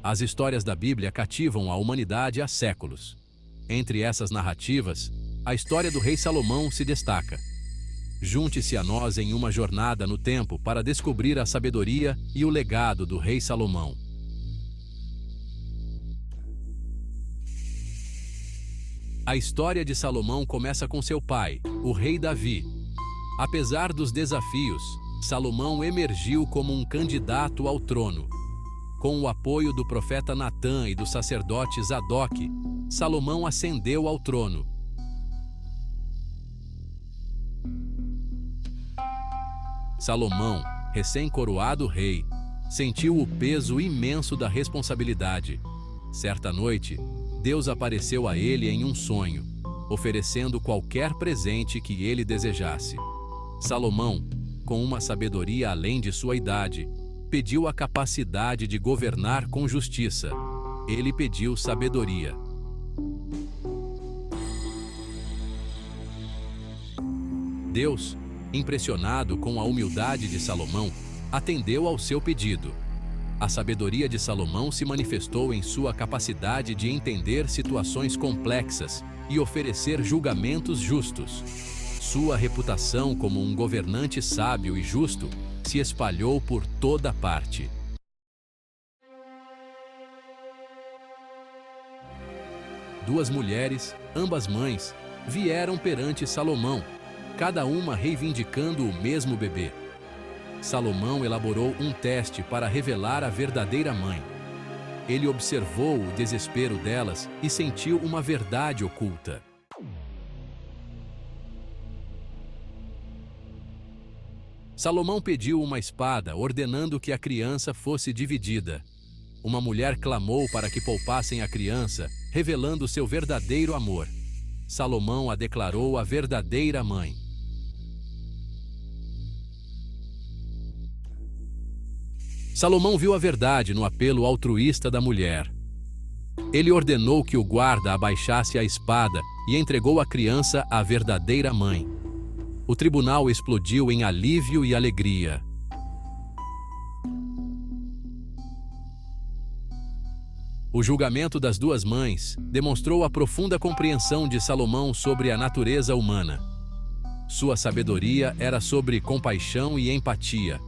As histórias da Bíblia cativam a humanidade há séculos. Entre essas narrativas, a história do rei Salomão se destaca. Junte-se a nós em uma jornada no tempo para descobrir a sabedoria e o legado do rei Salomão. A história de Salomão começa com seu pai, o rei Davi. Apesar dos desafios, Salomão emergiu como um candidato ao trono. Com o apoio do profeta Natã e do sacerdote Zadok, Salomão ascendeu ao trono. Salomão, recém-coroado rei, sentiu o peso imenso da responsabilidade. Certa noite, Deus apareceu a ele em um sonho, oferecendo qualquer presente que ele desejasse. Salomão, com uma sabedoria além de sua idade, pediu a capacidade de governar com justiça. Ele pediu sabedoria. Deus, impressionado com a humildade de Salomão, atendeu ao seu pedido. A sabedoria de Salomão se manifestou em sua capacidade de entender situações complexas e oferecer julgamentos justos. Sua reputação como um governante sábio e justo se espalhou por toda parte. Duas mulheres, ambas mães, vieram perante Salomão, cada uma reivindicando o mesmo bebê. Salomão elaborou um teste para revelar a verdadeira mãe. Ele observou o desespero delas e sentiu uma verdade oculta. Salomão pediu uma espada, ordenando que a criança fosse dividida. Uma mulher clamou para que poupassem a criança, revelando seu verdadeiro amor. Salomão a declarou a verdadeira mãe. Salomão viu a verdade no apelo altruísta da mulher. Ele ordenou que o guarda abaixasse a espada e entregou a criança à verdadeira mãe. O tribunal explodiu em alívio e alegria. O julgamento das duas mães demonstrou a profunda compreensão de Salomão sobre a natureza humana. Sua sabedoria era sobre compaixão e empatia.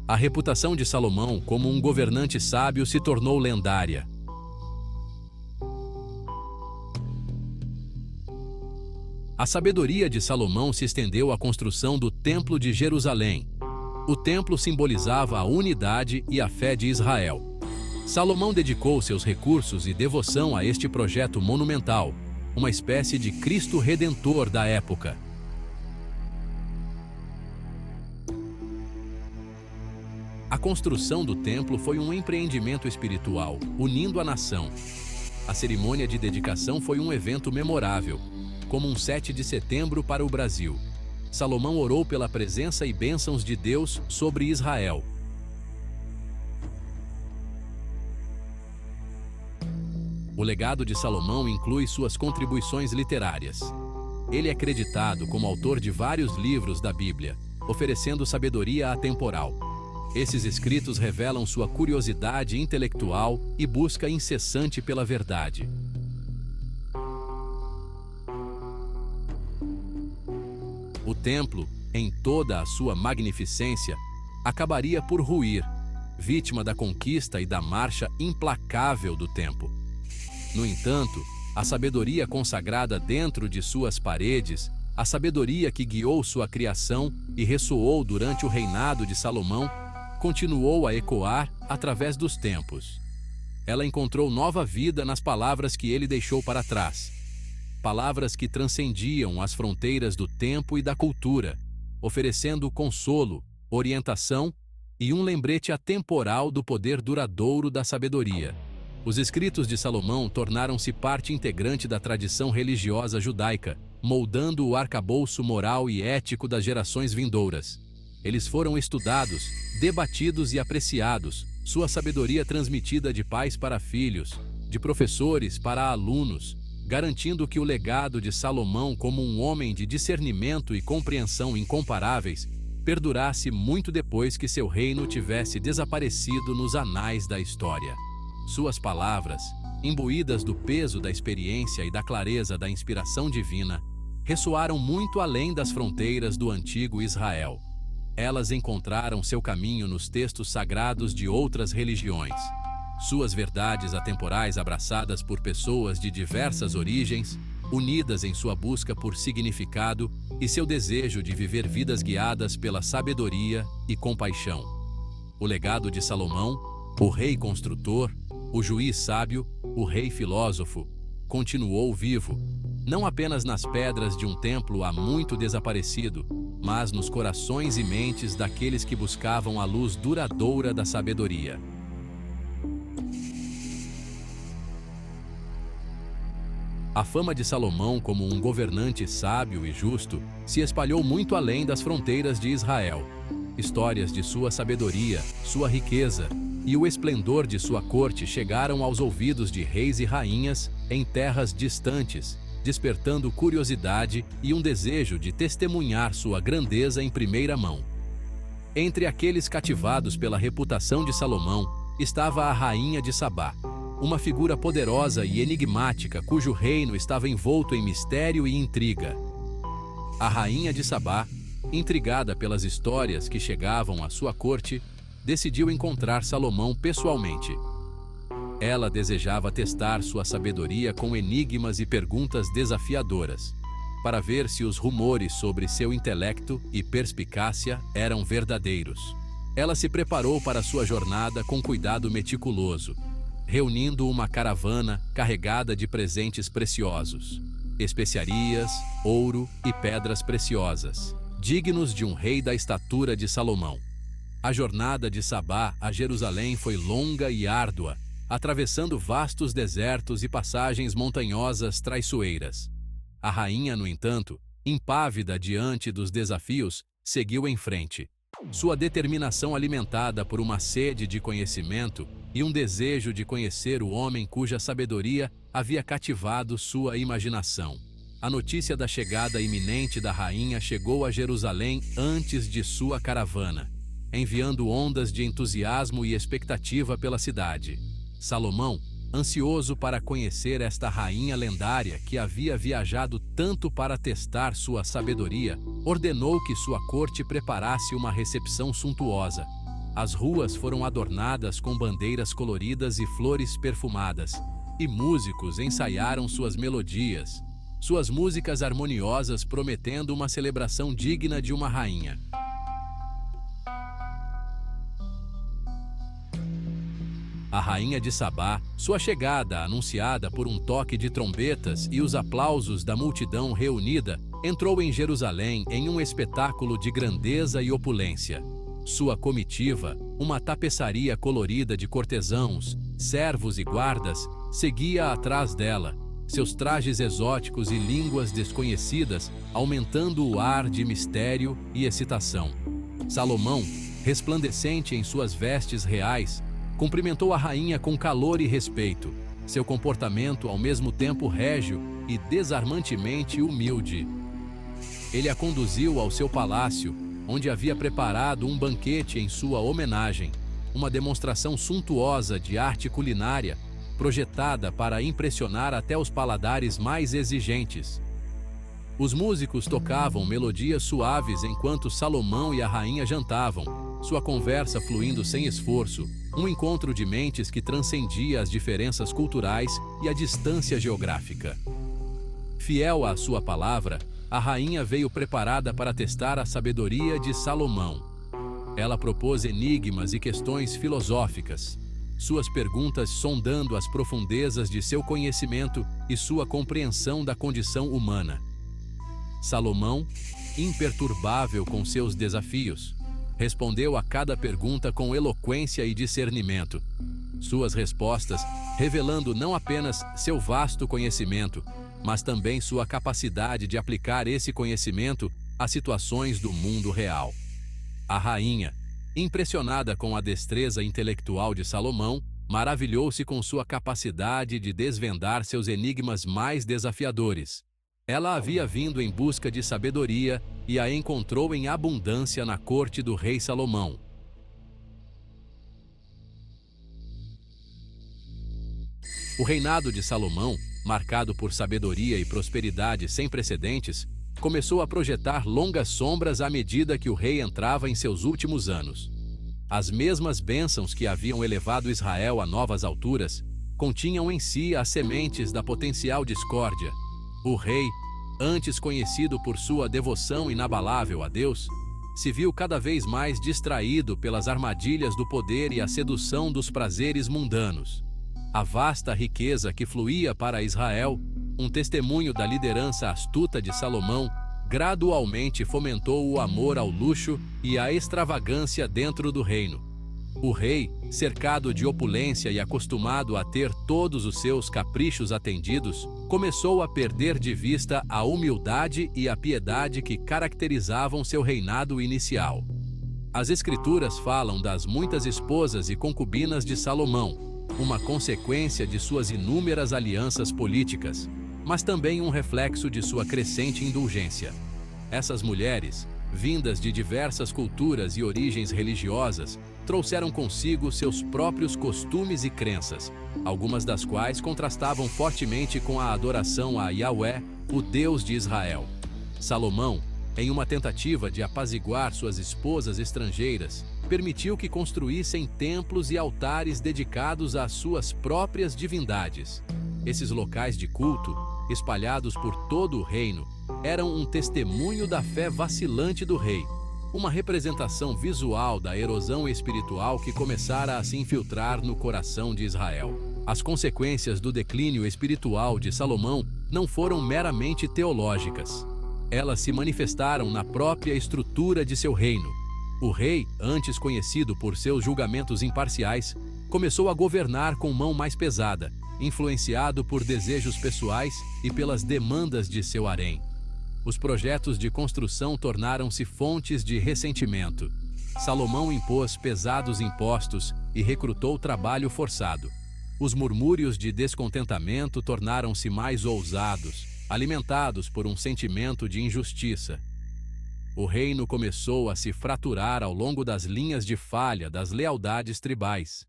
A reputação de Salomão como um governante sábio se tornou lendária. A sabedoria de Salomão se estendeu à construção do Templo de Jerusalém. O templo simbolizava a unidade e a fé de Israel. Salomão dedicou seus recursos e devoção a este projeto monumental, uma espécie de Cristo Redentor da época. A construção do templo foi um empreendimento espiritual, unindo a nação. A cerimônia de dedicação foi um evento memorável, como um 7 de setembro para o Brasil. Salomão orou pela presença e bênçãos de Deus sobre Israel. O legado de Salomão inclui suas contribuições literárias. Ele é creditado como autor de vários livros da Bíblia, oferecendo sabedoria atemporal. Esses escritos revelam sua curiosidade intelectual e busca incessante pela verdade. O templo, em toda a sua magnificência, acabaria por ruir, vítima da conquista e da marcha implacável do tempo. No entanto, a sabedoria consagrada dentro de suas paredes, a sabedoria que guiou sua criação e ressoou durante o reinado de Salomão, continuou a ecoar através dos tempos. Ela encontrou nova vida nas palavras que ele deixou para trás. Palavras que transcendiam as fronteiras do tempo e da cultura, oferecendo consolo, orientação e um lembrete atemporal do poder duradouro da sabedoria. Os escritos de Salomão tornaram-se parte integrante da tradição religiosa judaica, moldando o arcabouço moral e ético das gerações vindouras. Eles foram estudados, debatidos e apreciados, sua sabedoria transmitida de pais para filhos, de professores para alunos, garantindo que o legado de Salomão como um homem de discernimento e compreensão incomparáveis perdurasse muito depois que seu reino tivesse desaparecido nos anais da história. Suas palavras, imbuídas do peso da experiência e da clareza da inspiração divina, ressoaram muito além das fronteiras do antigo Israel. Elas encontraram seu caminho nos textos sagrados de outras religiões. Suas verdades atemporais, abraçadas por pessoas de diversas origens, unidas em sua busca por significado e seu desejo de viver vidas guiadas pela sabedoria e compaixão. O legado de Salomão, o rei construtor, o juiz sábio, o rei filósofo, continuou vivo, não apenas nas pedras de um templo há muito desaparecido, mas nos corações e mentes daqueles que buscavam a luz duradoura da sabedoria. A fama de Salomão como um governante sábio e justo se espalhou muito além das fronteiras de Israel. Histórias de sua sabedoria, sua riqueza e o esplendor de sua corte chegaram aos ouvidos de reis e rainhas em terras distantes, despertando curiosidade e um desejo de testemunhar sua grandeza em primeira mão. Entre aqueles cativados pela reputação de Salomão estava a rainha de Sabá, uma figura poderosa e enigmática cujo reino estava envolto em mistério e intriga. A rainha de Sabá, intrigada pelas histórias que chegavam à sua corte, decidiu encontrar Salomão pessoalmente. Ela desejava testar sua sabedoria com enigmas e perguntas desafiadoras, para ver se os rumores sobre seu intelecto e perspicácia eram verdadeiros. Ela se preparou para sua jornada com cuidado meticuloso, reunindo uma caravana carregada de presentes preciosos, especiarias, ouro e pedras preciosas, dignos de um rei da estatura de Salomão. A jornada de Sabá a Jerusalém foi longa e árdua, atravessando vastos desertos e passagens montanhosas traiçoeiras. A rainha, no entanto, impávida diante dos desafios, seguiu em frente. Sua determinação alimentada por uma sede de conhecimento e um desejo de conhecer o homem cuja sabedoria havia cativado sua imaginação. A notícia da chegada iminente da rainha chegou a Jerusalém antes de sua caravana, enviando ondas de entusiasmo e expectativa pela cidade. Salomão, ansioso para conhecer esta rainha lendária que havia viajado tanto para testar sua sabedoria, ordenou que sua corte preparasse uma recepção suntuosa. As ruas foram adornadas com bandeiras coloridas e flores perfumadas, e músicos ensaiaram suas melodias, suas músicas harmoniosas prometendo uma celebração digna de uma rainha. A rainha de Sabá, sua chegada anunciada por um toque de trombetas e os aplausos da multidão reunida, entrou em Jerusalém em um espetáculo de grandeza e opulência. Sua comitiva, uma tapeçaria colorida de cortesãos, servos e guardas, seguia atrás dela, seus trajes exóticos e línguas desconhecidas aumentando o ar de mistério e excitação. Salomão, resplandecente em suas vestes reais, cumprimentou a rainha com calor e respeito, seu comportamento ao mesmo tempo régio e desarmantemente humilde. Ele a conduziu ao seu palácio, onde havia preparado um banquete em sua homenagem, uma demonstração suntuosa de arte culinária, projetada para impressionar até os paladares mais exigentes. Os músicos tocavam melodias suaves enquanto Salomão e a rainha jantavam, sua conversa fluindo sem esforço, um encontro de mentes que transcendia as diferenças culturais e a distância geográfica. Fiel à sua palavra, a rainha veio preparada para testar a sabedoria de Salomão. Ela propôs enigmas e questões filosóficas, suas perguntas sondando as profundezas de seu conhecimento e sua compreensão da condição humana. Salomão, imperturbável com seus desafios, respondeu a cada pergunta com eloquência e discernimento. Suas respostas revelando não apenas seu vasto conhecimento, mas também sua capacidade de aplicar esse conhecimento a situações do mundo real. A rainha, impressionada com a destreza intelectual de Salomão, maravilhou-se com sua capacidade de desvendar seus enigmas mais desafiadores. Ela havia vindo em busca de sabedoria e a encontrou em abundância na corte do rei Salomão. O reinado de Salomão, marcado por sabedoria e prosperidade sem precedentes, começou a projetar longas sombras à medida que o rei entrava em seus últimos anos. As mesmas bênçãos que haviam elevado Israel a novas alturas continham em si as sementes da potencial discórdia. O rei, antes conhecido por sua devoção inabalável a Deus, se viu cada vez mais distraído pelas armadilhas do poder e a sedução dos prazeres mundanos. A vasta riqueza que fluía para Israel, um testemunho da liderança astuta de Salomão, gradualmente fomentou o amor ao luxo e à extravagância dentro do reino. O rei, cercado de opulência e acostumado a ter todos os seus caprichos atendidos, começou a perder de vista a humildade e a piedade que caracterizavam seu reinado inicial. As Escrituras falam das muitas esposas e concubinas de Salomão, uma consequência de suas inúmeras alianças políticas, mas também um reflexo de sua crescente indulgência. Essas mulheres, vindas de diversas culturas e origens religiosas, trouxeram consigo seus próprios costumes e crenças, algumas das quais contrastavam fortemente com a adoração a Yahweh, o Deus de Israel. Salomão, em uma tentativa de apaziguar suas esposas estrangeiras, permitiu que construíssem templos e altares dedicados às suas próprias divindades. Esses locais de culto, espalhados por todo o reino, eram um testemunho da fé vacilante do rei, uma representação visual da erosão espiritual que começara a se infiltrar no coração de Israel. As consequências do declínio espiritual de Salomão não foram meramente teológicas. Elas se manifestaram na própria estrutura de seu reino. O rei, antes conhecido por seus julgamentos imparciais, começou a governar com mão mais pesada, influenciado por desejos pessoais e pelas demandas de seu harém. Os projetos de construção tornaram-se fontes de ressentimento. Salomão impôs pesados impostos e recrutou trabalho forçado. Os murmúrios de descontentamento tornaram-se mais ousados, alimentados por um sentimento de injustiça. O reino começou a se fraturar ao longo das linhas de falha das lealdades tribais.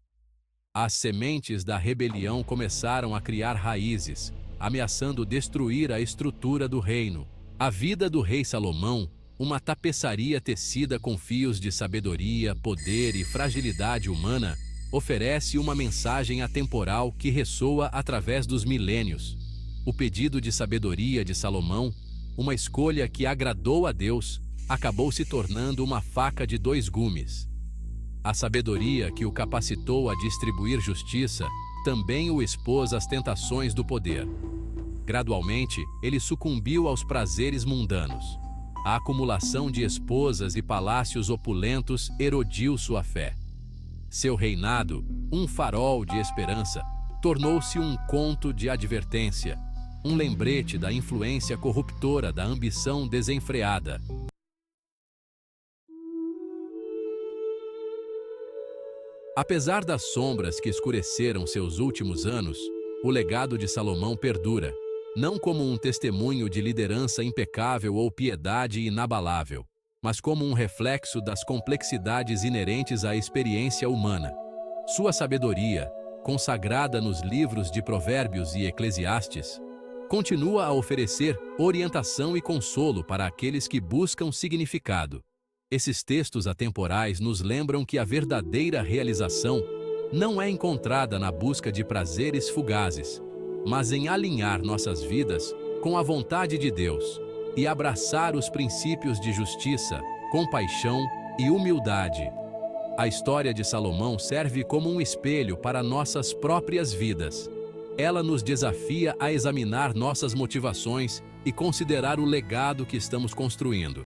As sementes da rebelião começaram a criar raízes, ameaçando destruir a estrutura do reino. A vida do rei Salomão, uma tapeçaria tecida com fios de sabedoria, poder e fragilidade humana, oferece uma mensagem atemporal que ressoa através dos milênios. O pedido de sabedoria de Salomão, uma escolha que agradou a Deus, acabou se tornando uma faca de dois gumes. A sabedoria que o capacitou a distribuir justiça também o expôs às tentações do poder. Gradualmente, ele sucumbiu aos prazeres mundanos. A acumulação de esposas e palácios opulentos erodiu sua fé. Seu reinado, um farol de esperança, tornou-se um conto de advertência, um lembrete da influência corruptora da ambição desenfreada. Apesar das sombras que escureceram seus últimos anos, o legado de Salomão perdura, não como um testemunho de liderança impecável ou piedade inabalável, mas como um reflexo das complexidades inerentes à experiência humana. Sua sabedoria, consagrada nos livros de Provérbios e Eclesiastes, continua a oferecer orientação e consolo para aqueles que buscam significado. Esses textos atemporais nos lembram que a verdadeira realização não é encontrada na busca de prazeres fugazes, mas em alinhar nossas vidas com a vontade de Deus e abraçar os princípios de justiça, compaixão e humildade. A história de Salomão serve como um espelho para nossas próprias vidas. Ela nos desafia a examinar nossas motivações e considerar o legado que estamos construindo.